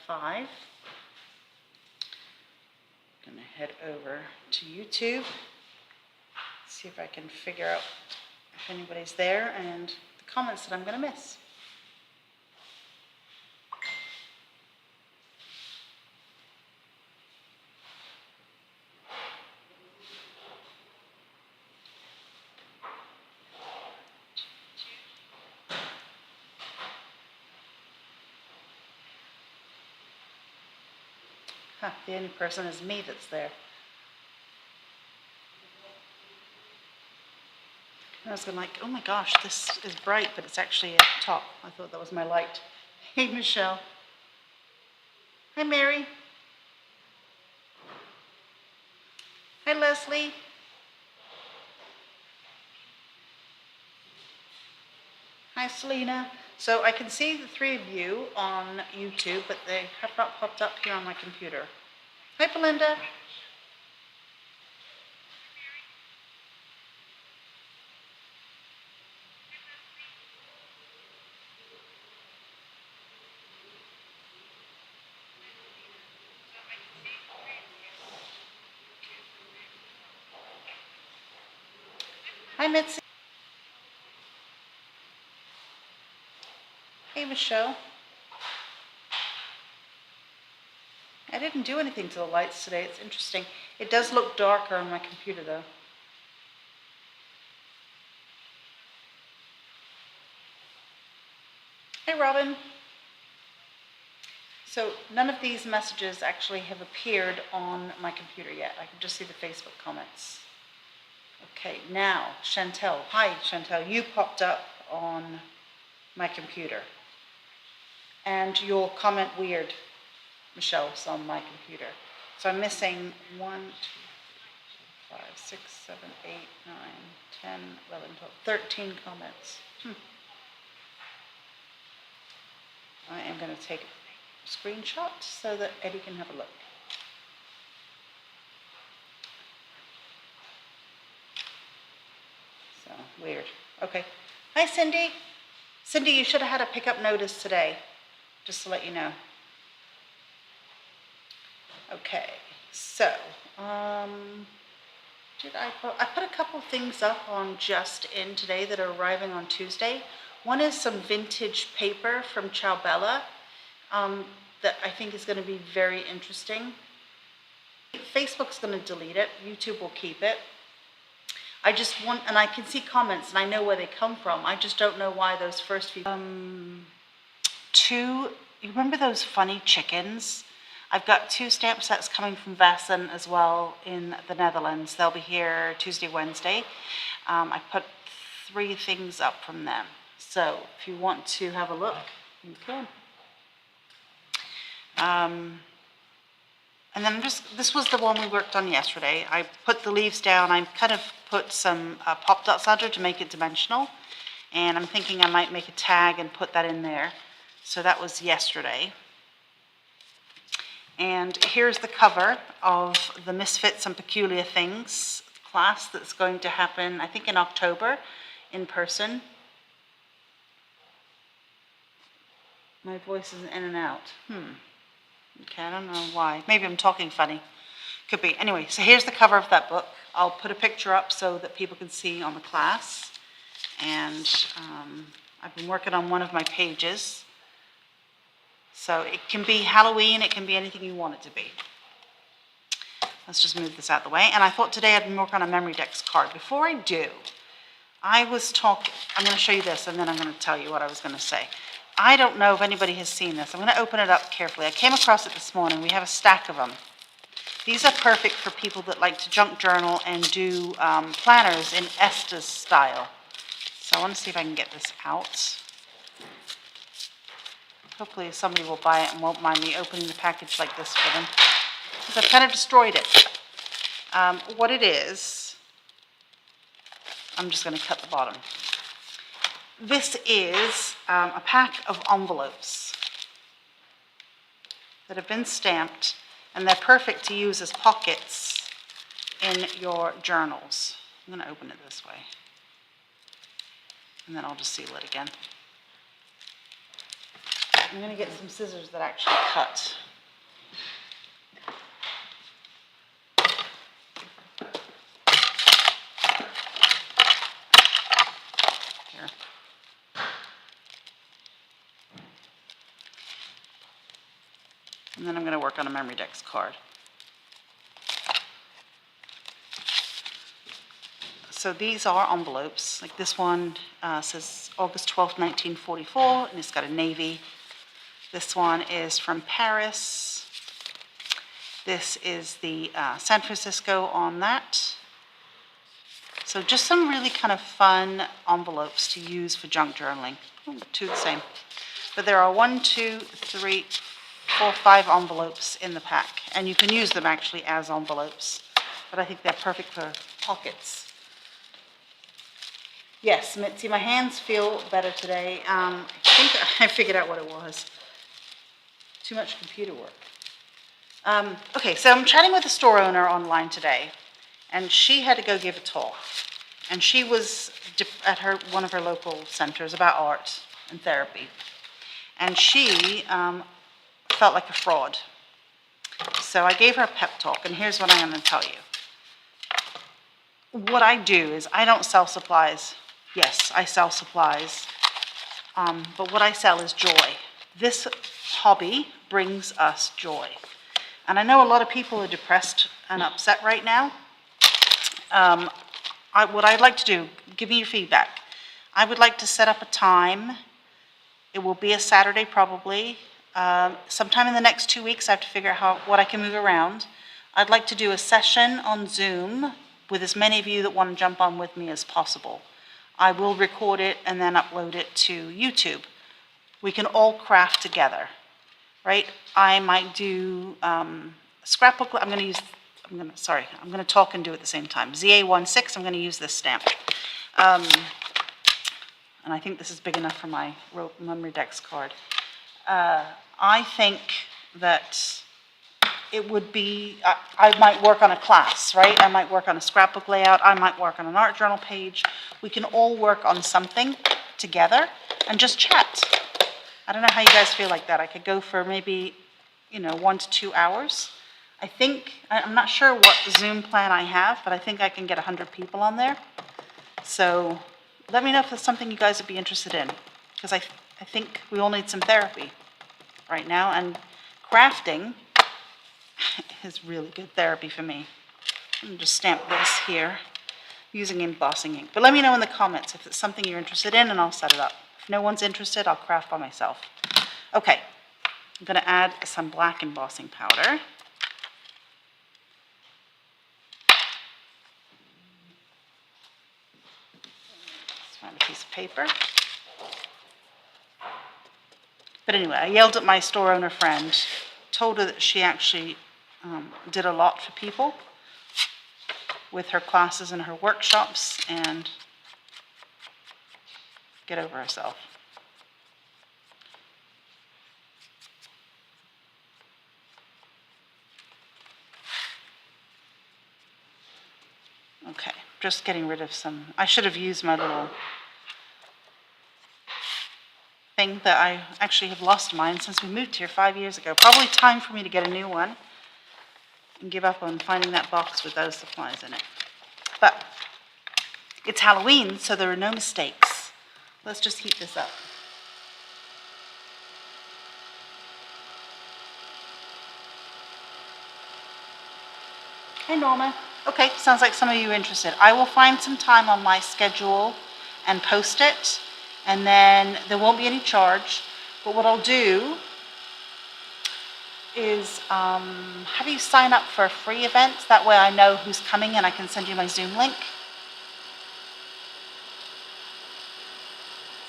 5. I'm going to head over to YouTube, see if I can figure out if anybody's there and the comments that I'm going to miss. The only person is me that's there. I was going like, oh my gosh, this is bright, but it's actually at the top. I thought that was my light. Hey, Michelle. Hi, Mary. Hi, Leslie. Hi, Selena. So I can see the 3 of you on YouTube, but they have not popped up here on my computer. Hi, Belinda. Hi, Mitzi. Hey, Michelle. I didn't do anything to the lights today. It's interesting. It does look darker on my computer, though. Hey, Robin. So none of these messages actually have appeared on my computer yet. I can just see the Facebook comments. Okay, now, Chantel. Hi, Chantel. You popped up on my computer. And your comment weird, Michelle, is on my computer. So I'm missing 1, 2, 3, 4, 5, 6, 7, 8, 9, 10, 11, 12, 13 comments. I am going to take a screenshot so that Eddie can have a look. So, weird. Okay. Hi, Cindy. Cindy, you should have had a pickup notice today, just to let you know. Okay, so, I put a couple things up on Just In today that are arriving on Tuesday. One is some vintage paper from Ciao Bella that I think is going to be very interesting. Facebook's going to delete it. YouTube will keep it. I just want, and I can see comments and I know where they come from. I just don't know why those first few. 2, you remember those funny chickens? I've got 2 stamp sets coming from Vassen as well in the Netherlands. They'll be here Tuesday, Wednesday. I put 3 things up from them. So if you want to have a look, you can. And then this was the one we worked on yesterday. I put the leaves down. I kind of put some pop dots under to make it dimensional. And I'm thinking I might make a tag and put that in there. So that was yesterday. And here's the cover of the Misfits and Peculiar Things class that's going to happen, I think, in October in person. My voice is in and out. Okay, I don't know why. Maybe I'm talking funny. Could be. Anyway, so here's the cover of that book. I'll put a picture up so that people can see on the class. And I've been working on one of my pages. So it can be Halloween, it can be anything you want it to be. Let's just move this out of the way. And I thought today I'd work on a memory decks card. Before I do, I'm going to show you this and then I'm going to tell you what I was going to say. I don't know if anybody has seen this. I'm going to open it up carefully. I came across it this morning. We have a stack of them. These are perfect for people that like to junk journal and do planners in Esther's style. So I want to see if I can get this out. Hopefully somebody will buy it and won't mind me opening the package like this for them, because I've kind of destroyed it. What it is, I'm just going to cut the bottom. This is a pack of envelopes that have been stamped, and they're perfect to use as pockets in your journals. I'm going to open it this way, and then I'll just seal it again. I'm going to get some scissors that actually cut. Here. And then I'm going to work on a memory dex card. So these are envelopes. Like this one says August 12th, 1944, and it's got a navy. This one is from Paris. This is the San Francisco on that. So just some really kind of fun envelopes to use for junk journaling. Two the same. But there are 1, 2, 3, 4, 5 envelopes in the pack. And you can use them actually as envelopes. But I think they're perfect for pockets. Yes, Mitzi, my hands feel better today. I think I figured out what it was. Too much computer work. Okay, so I'm chatting with a store owner online today, and she had to go give a talk. And she was at one of her local centers about art and therapy. And she felt like a fraud. So I gave her a pep talk, and here's what I'm going to tell you. What I do is I don't sell supplies. Yes, I sell supplies, but what I sell is joy. This hobby brings us joy. And I know a lot of people are depressed and upset right now. What I'd like to do, give me your feedback. I would like to set up a time. It will be a Saturday probably. Sometime in the next 2 weeks, I have to figure out what I can move around. I'd like to do a session on Zoom with as many of you that want to jump on with me as possible. I will record it and then upload it to YouTube. We can all craft together, right? I might do scrapbook. I'm going to talk and do it at the same time. ZA16, I'm going to use this stamp. And I think this is big enough for my memory dex card. I think that it would be, I might work on a class, right? I might work on a scrapbook layout. I might work on an art journal page. We can all work on something together and just chat. I don't know how you guys feel like that. I could go for maybe, 1 to 2 hours. I'm not sure what Zoom plan I have, but I think I can get 100 people on there. So let me know if it's something you guys would be interested in, because I think we all need some therapy right now, and crafting is really good therapy for me. I'm going to just stamp this here using embossing ink. But let me know in the comments if it's something you're interested in, and I'll set it up. If no one's interested, I'll craft by myself. Okay, I'm going to add some black embossing powder. Let's find a piece of paper. But anyway, I yelled at my store owner friend, told her that she actually did a lot for people with her classes and her workshops, and get over herself. Okay, just getting rid of some, I should have used my little thing that I actually have lost mine since we moved here 5 years ago. Probably time for me to get a new one and give up on finding that box with those supplies in it. But it's Halloween, so there are no mistakes. Let's just heat this up. Hey Norma. Okay, sounds like some of you are interested. I will find some time on my schedule and post it, and then there won't be any charge. But what I'll do is have you sign up for a free event. That way I know who's coming and I can send you my Zoom link.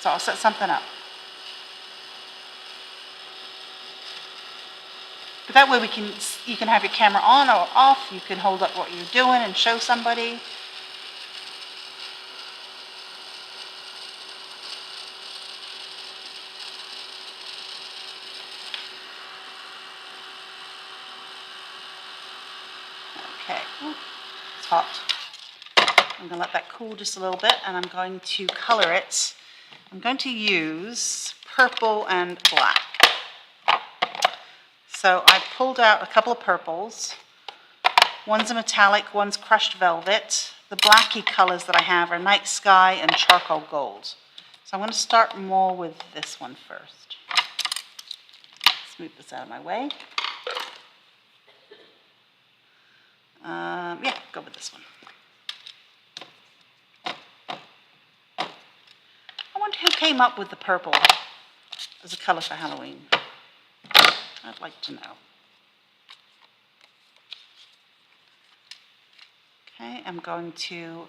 So I'll set something up. But that way you can have your camera on or off. You can hold up what you're doing and show somebody. Okay, it's hot. I'm going to let that cool just a little bit, and I'm going to color it. I'm going to use purple and black. So I pulled out a couple of purples. One's a metallic, one's crushed velvet. The blacky colors that I have are night sky and charcoal gold. So I'm going to start more with this one first. Let's move this out of my way. Yeah, go with this one. I wonder who came up with the purple as a color for Halloween. I'd like to know. Okay, I'm going to,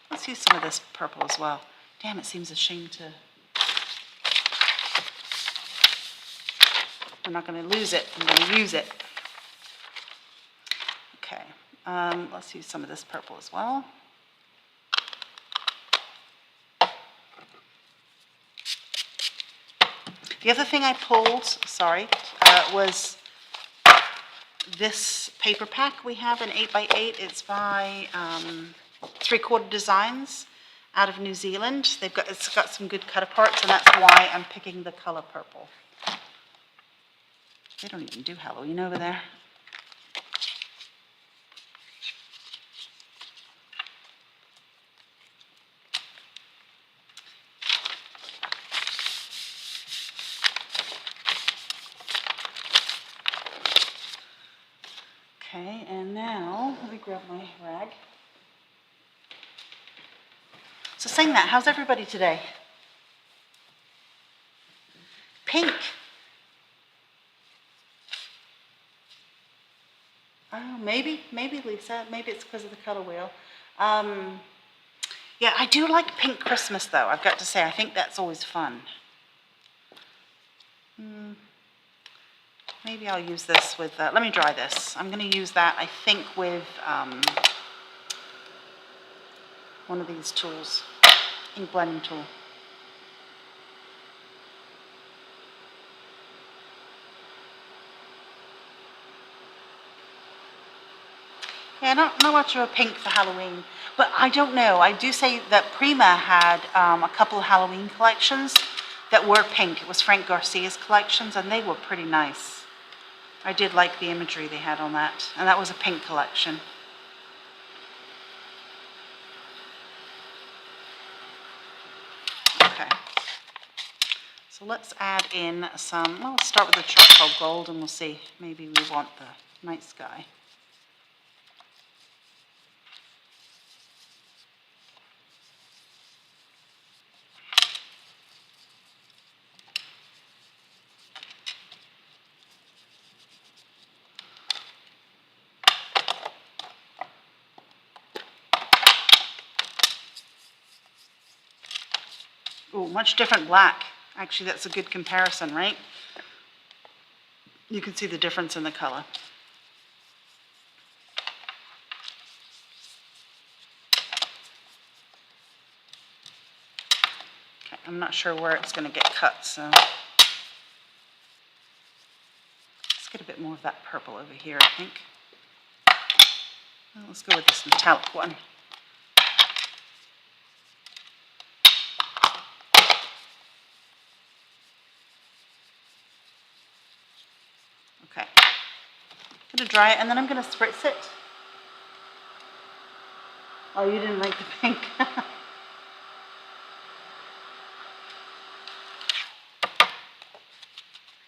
let's use some of this purple as well. Damn, it seems a shame to, I'm not going to lose it, I'm going to use it. Okay, let's use some of this purple as well. The other thing I pulled, was this paper pack we have in 8x8. It's by 3/4 Designs out of New Zealand. It's got some good cut aparts, and that's why I'm picking the color purple. They don't even do Halloween over there. Okay, and now let me grab my rag. So saying that, how's everybody today? Pink. Oh, maybe Lisa, maybe it's because of the color wheel. Yeah, I do like pink Christmas though, I've got to say. I think that's always fun. Maybe I'll use this with, let me dry this. I'm going to use that, I think, with one of these tools, ink blending tool. Yeah, not much of a pink for Halloween, but I don't know. I do say that Prima had a couple of Halloween collections that were pink. It was Frank Garcia's collections, and they were pretty nice. I did like the imagery they had on that, and that was a pink collection. Okay, so let's add in some, well, let's start with the charcoal gold, and we'll see. Maybe we want the night sky. Ooh, much different black. Actually, that's a good comparison, right? You can see the difference in the color. Okay, I'm not sure where it's going to get cut, so let's get a bit more of that purple over here, I think. Well, let's go with this metallic one. Okay, I'm going to dry it, and then I'm going to spritz it. Oh, you didn't like the pink.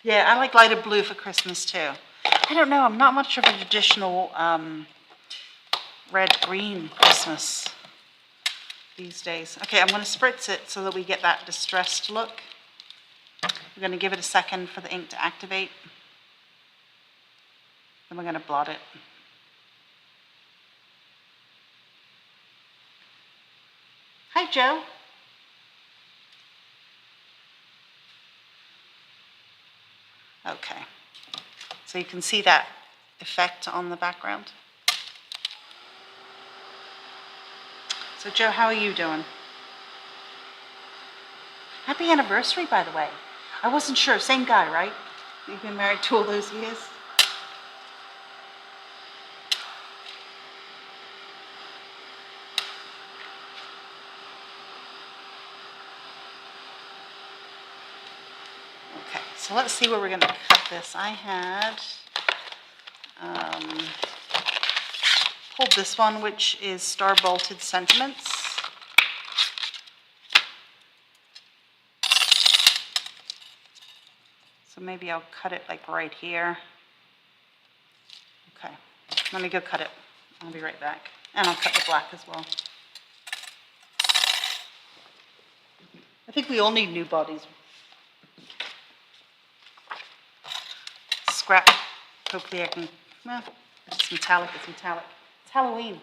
Yeah, I like lighter blue for Christmas too. I don't know, I'm not much of a traditional red-green Christmas these days. Okay, I'm going to spritz it so that we get that distressed look. We're going to give it a second for the ink to activate. Then we're going to blot it. Hi, Joe. Okay, so you can see that effect on the background. So Joe, how are you doing? Happy anniversary, by the way. I wasn't sure, same guy, right? You've been married 2 of those years? So let's see where we're going to cut this. I had pulled this one, which is star bolted sentiments. So maybe I'll cut it like right here. Okay, let me go cut it. I'll be right back. And I'll cut the black as well. I think we all need new bodies. Scrap. Hopefully I can, well, it's metallic, it's metallic. It's Halloween.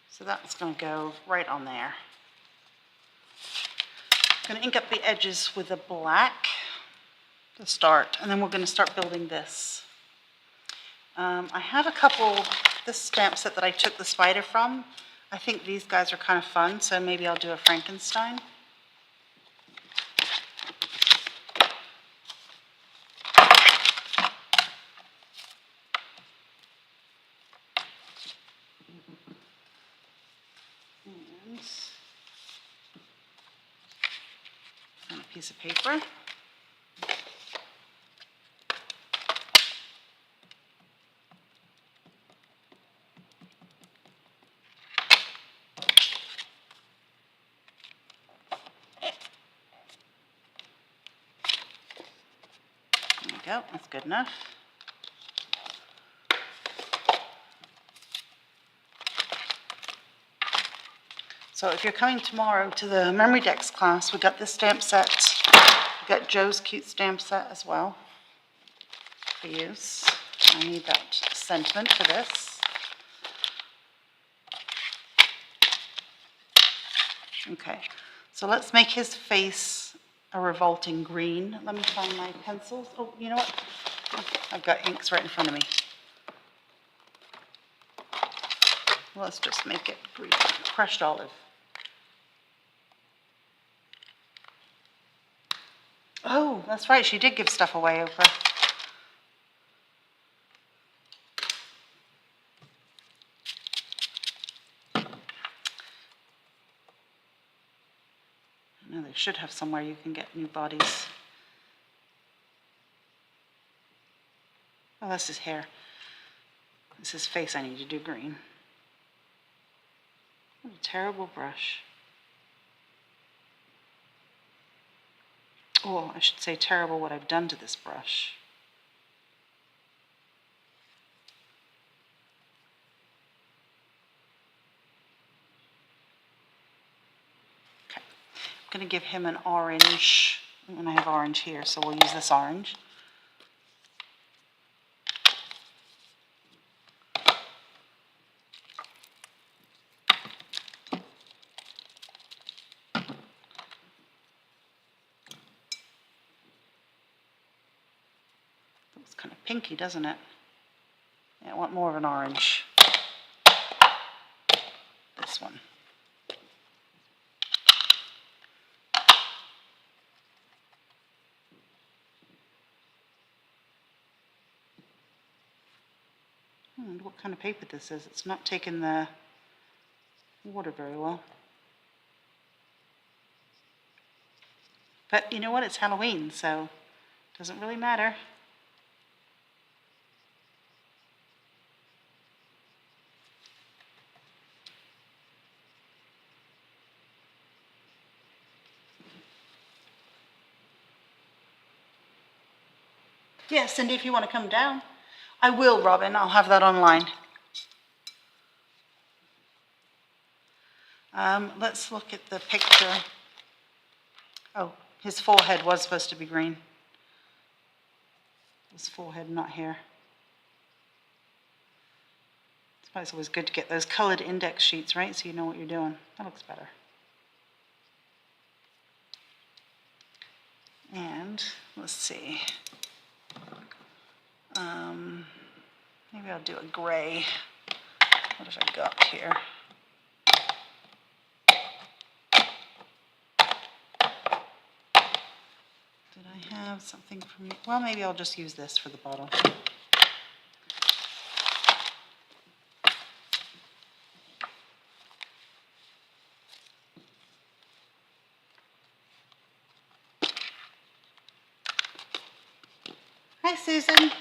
So that's going to go right on there. I'm going to ink up the edges with a black to start, and then we're going to start building this. I have a couple, this stamp set that I took the spider from. I think these guys are kind of fun, so maybe I'll do a Frankenstein. And a piece of paper. There we go, that's good enough. So if you're coming tomorrow to the Memory Decks class, we got this stamp set. We got Joe's cute stamp set as well for use. I need that sentiment for this. Okay, so let's make his face a revolting green. Let me find my pencils. Oh, you know what? I've got inks right in front of me. Let's just make it green. Crushed olive. Oh, that's right. She did give stuff away, Oprah. I know they should have somewhere you can get new bodies. Oh, that's his hair. This is his face. I need to do green. What a terrible brush. Oh, I should say terrible what I've done to this brush. Okay, I'm going to give him an orange, and I have orange here, so we'll use this orange. Looks kind of pinky, doesn't it? Yeah, I want more of an orange. This one. wonder what kind of paper this is. It's not taking the water very well. But you know what? It's Halloween, so it doesn't really matter. Yeah, Cindy, if you want to come down. I will, Robin. I'll have that online. Let's look at the picture. Oh, his forehead was supposed to be green. His forehead, not here. That's why it's always good to get those colored index sheets, right? So you know what you're doing. That looks better. And let's see. Maybe I'll do a gray. What have I got here? Did I have something from you? Well, maybe I'll just use this for the bottle. Hi, Susan.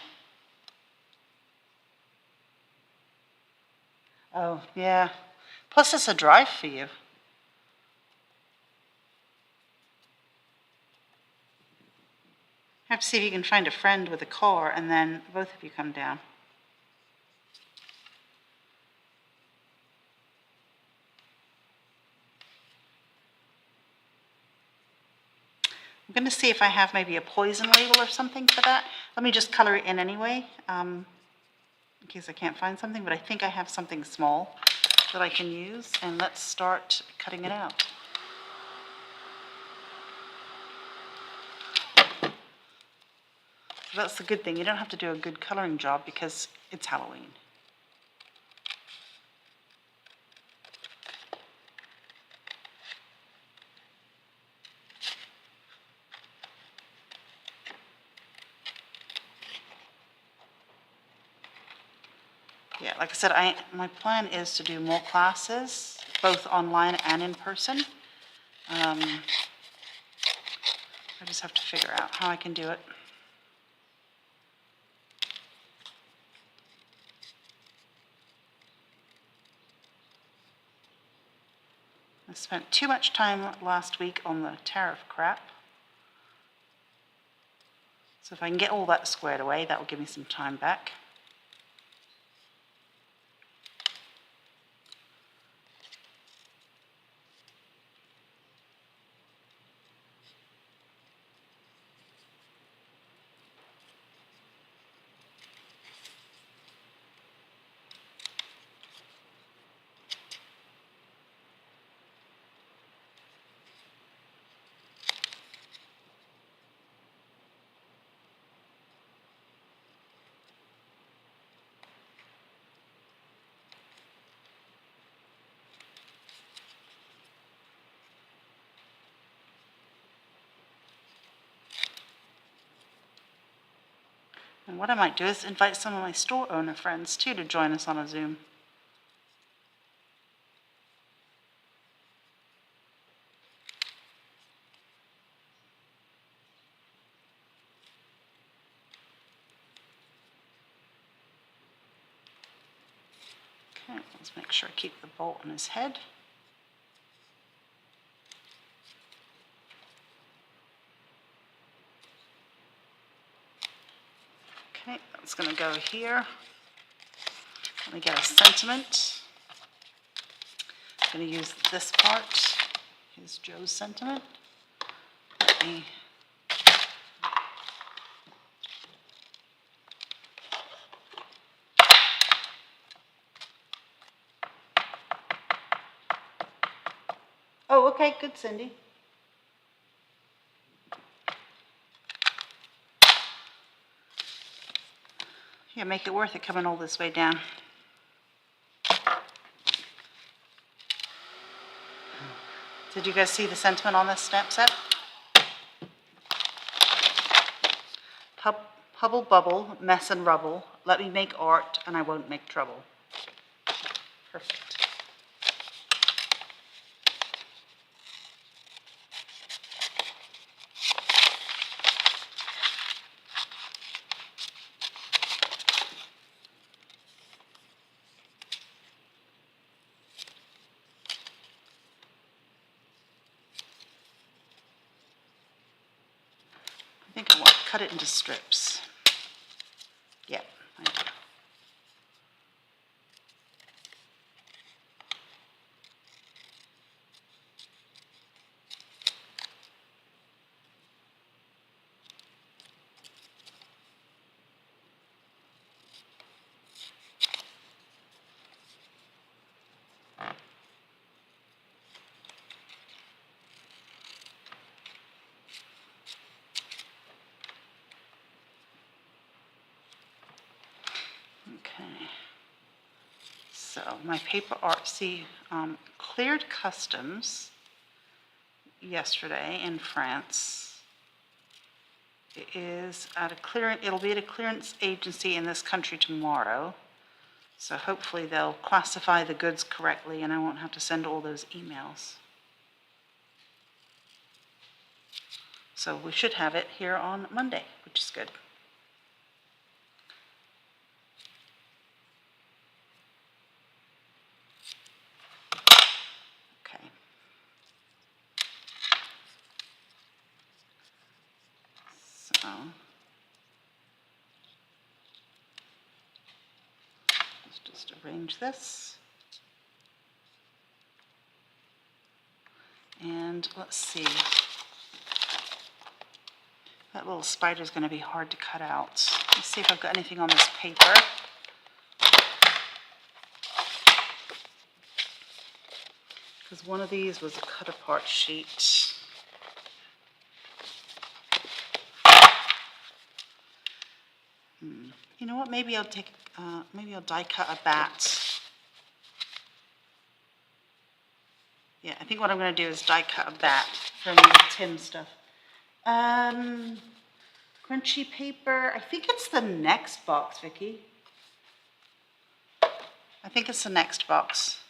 Oh, yeah. Plus, it's a drive for you. Have to see if you can find a friend with a car, and then both of you come down. I'm going to see if I have maybe a poison label or something for that. Let me just color it in anyway, in case I can't find something, but I think I have something small that I can use, and let's start cutting it out. That's the good thing. You don't have to do a good coloring job because it's Halloween. Yeah, like I said, my plan is to do more classes, both online and in person. I just have to figure out how I can do it. I spent too much time last week on the tariff crap. So if I can get all that squared away, that will give me some time back. And what I might do is invite some of my store owner friends too to join us on a Zoom. Okay, let's make sure I keep the bolt on his head. Okay, that's going to go here. Let me get a sentiment. I'm going to use this part. Here's Joe's sentiment. Let me Oh, okay, good, Cindy. Yeah, make it worth it coming all this way down. Did you guys see the sentiment on this stamp set? Hubble bubble, mess and rubble. Let me make art and I won't make trouble. Perfect. I think I want to cut it into strips. Yep, I do. Okay, so my paper art, cleared customs yesterday in France. It is at a clearance, it'll be at a clearance agency in this country tomorrow. So hopefully they'll classify the goods correctly and I won't have to send all those emails. So we should have it here on Monday, which is good. Okay. So let's just arrange this. And let's see. That little spider is going to be hard to cut out. Let's see if I've got anything on this paper. Because one of these was a cut apart sheet. You know what? Maybe I'll die cut a bat. Yeah, I think what I'm going to do is die cut a bat for any of the Tim stuff. Crunchy paper. I think it's the next box, Vicky. I think it's the next box.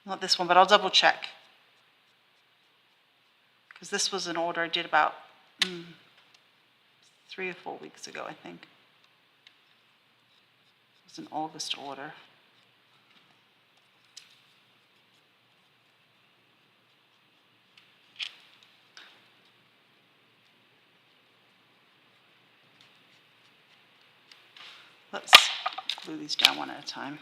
Not this one, but I'll double check. Because this was an order I did about 3 or 4 weeks ago, I think. It was an August order. Let's glue these down one at a time.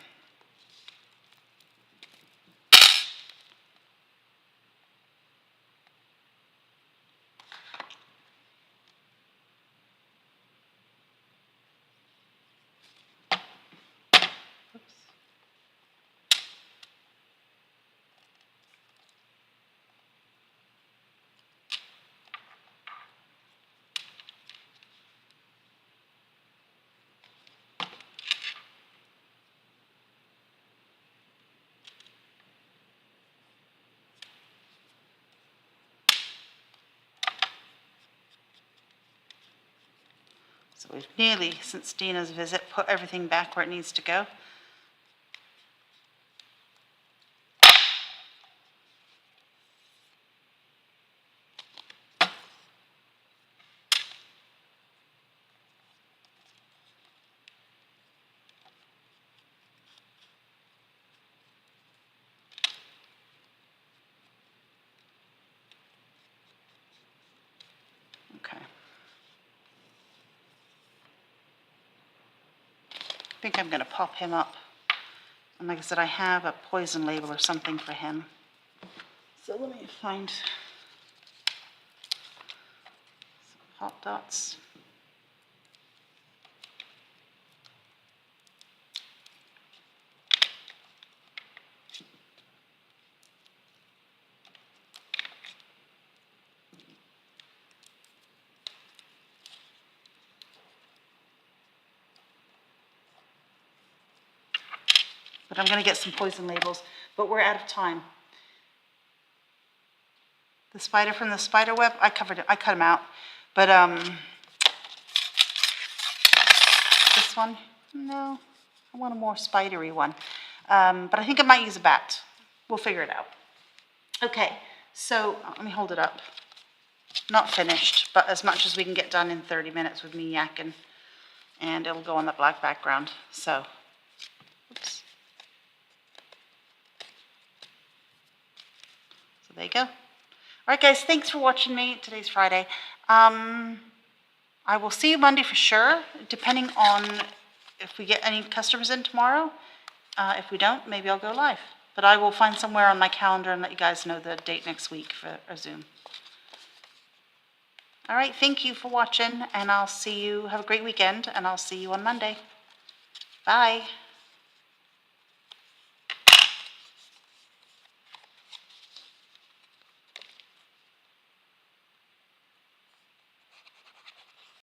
Oops. So we've nearly, since Dina's visit, put everything back where it needs to go. Okay. I think I'm going to pop him up. And like I said, I have a poison label or something for him. So let me find some hot dots. But I'm going to get some poison labels, but we're out of time. The spider from the spider web, I cut him out. But one? No, I want a more spidery one. But I think I might use a bat. We'll figure it out. Okay, so let me hold it up. Not finished, but as much as we can get done in 30 minutes with me yakking. And it'll go on the black background. So, oops. So there you go. All right, guys, thanks for watching me. Today's Friday. I will see you Monday for sure, depending on if we get any customers in tomorrow. If we don't, maybe I'll go live. But I will find somewhere on my calendar and let you guys know the date next week for a Zoom. All right, thank you for watching, and I'll see you. Have a great weekend, and I'll see you on Monday. Bye.